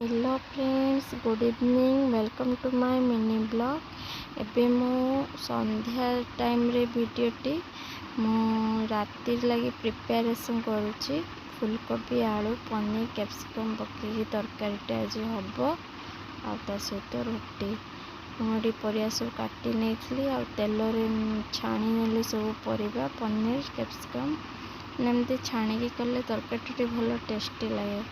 Hello friends, good evening. Welcome to my mini blog. एबे मु संध्या time रे वीडियोटी मु राति लगी प्रिपेरेसन करुच्ची। फुलकोबी आलू पनीर कैप्सिकम पकई तरकारीटा आज हम आ सहित रोटी मुझे परिया सब काटी नहीं आ तेल छाणी नेली सब परिया पनीर कैप्सिकम एमती छाणिकी कले तरकारी भल टेस्टी लगे।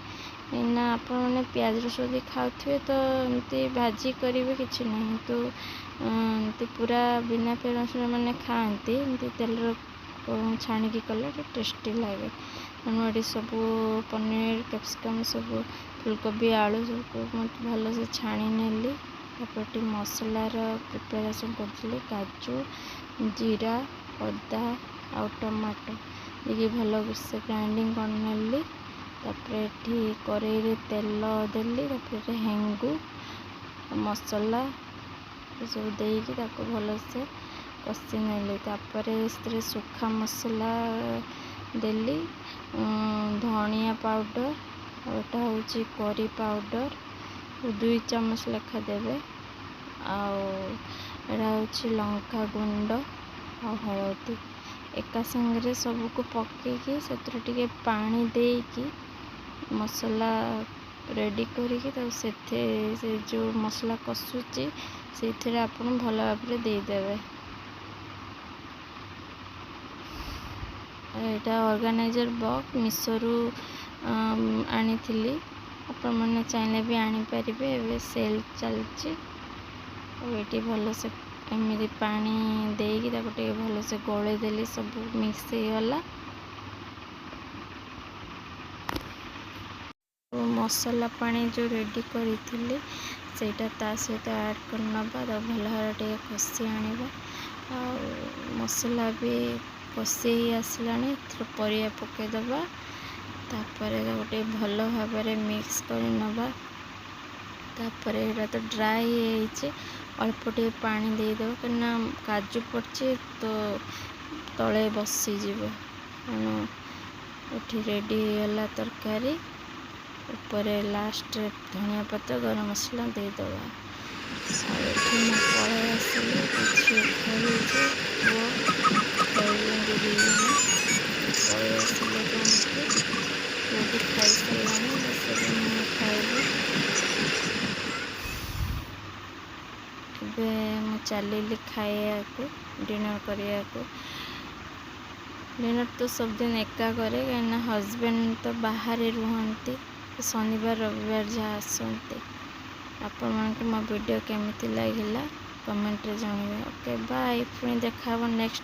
ना आप प्याज रसुन खाऊे तो एमती भाजी करेंगे किसी ना तो एमती पूरा बिना प्याज रसुन मैंने खाती एमती तेल छाणिकी कले टेस्टी लगे। मुझे सब पनीर कैप्सिकम सब फुलकोबी आलू सब भल से छाणी नेली। तापर मसलार प्रिपेरेसन करी काजू जीरा अदा आ टमाटो देखिए भल से ग्राइंडिंग कर कड़े तेल देली हेंगू मसला सब देकी भल से कषि नेली। तापर सुखा मसला देली धनिया पाउडर आटा हूँ करी पाउडर 2 चामच लेखा देवे आड़ा हूँ लंका गुंड आ हलदी एका संगे सबको पकईकी से पानी देकी मसला रेडी करी से जो मसला कषुची से आप भल भाव देदेवे। यहाँ ऑर्गेनाइजर बॉक्स मिशोरू आनी आपण मैंने चाहिए भी आनीपर ए सेल चलती ये भल से एमती पानी देकी भल से गोले देली सब मिक्स हो गला। मसला पानी जो रेडी करी सेटा ता सहित ऐड करना भल भाव कषि आने मसला भी कषि आसला परिया पकईदबा तापर गोटे भल भाव मिक्स करनबा। तापर यहाँ तो ड्राई अल्प टे पानी देदेव कहीं काजू पड़े तो तले बसीज रेडी है तरकारी ऊपर लास्ट धनिया पत्र गरम मसला देदेवा। पलि आसली किसी पलि आसले खाई सारा खाइबे। चलिए खाया को डिनर करने को। डिनर तो सब दिन एका करे कहीं हजबैंड तो बाहर रुहती शनिवार रविवार जहाँ आसते। आपण मानक मो वीडियो केमिति लागिला कमेंट रे जानवे। ओके बाय, पुणी देखा नेक्स्ट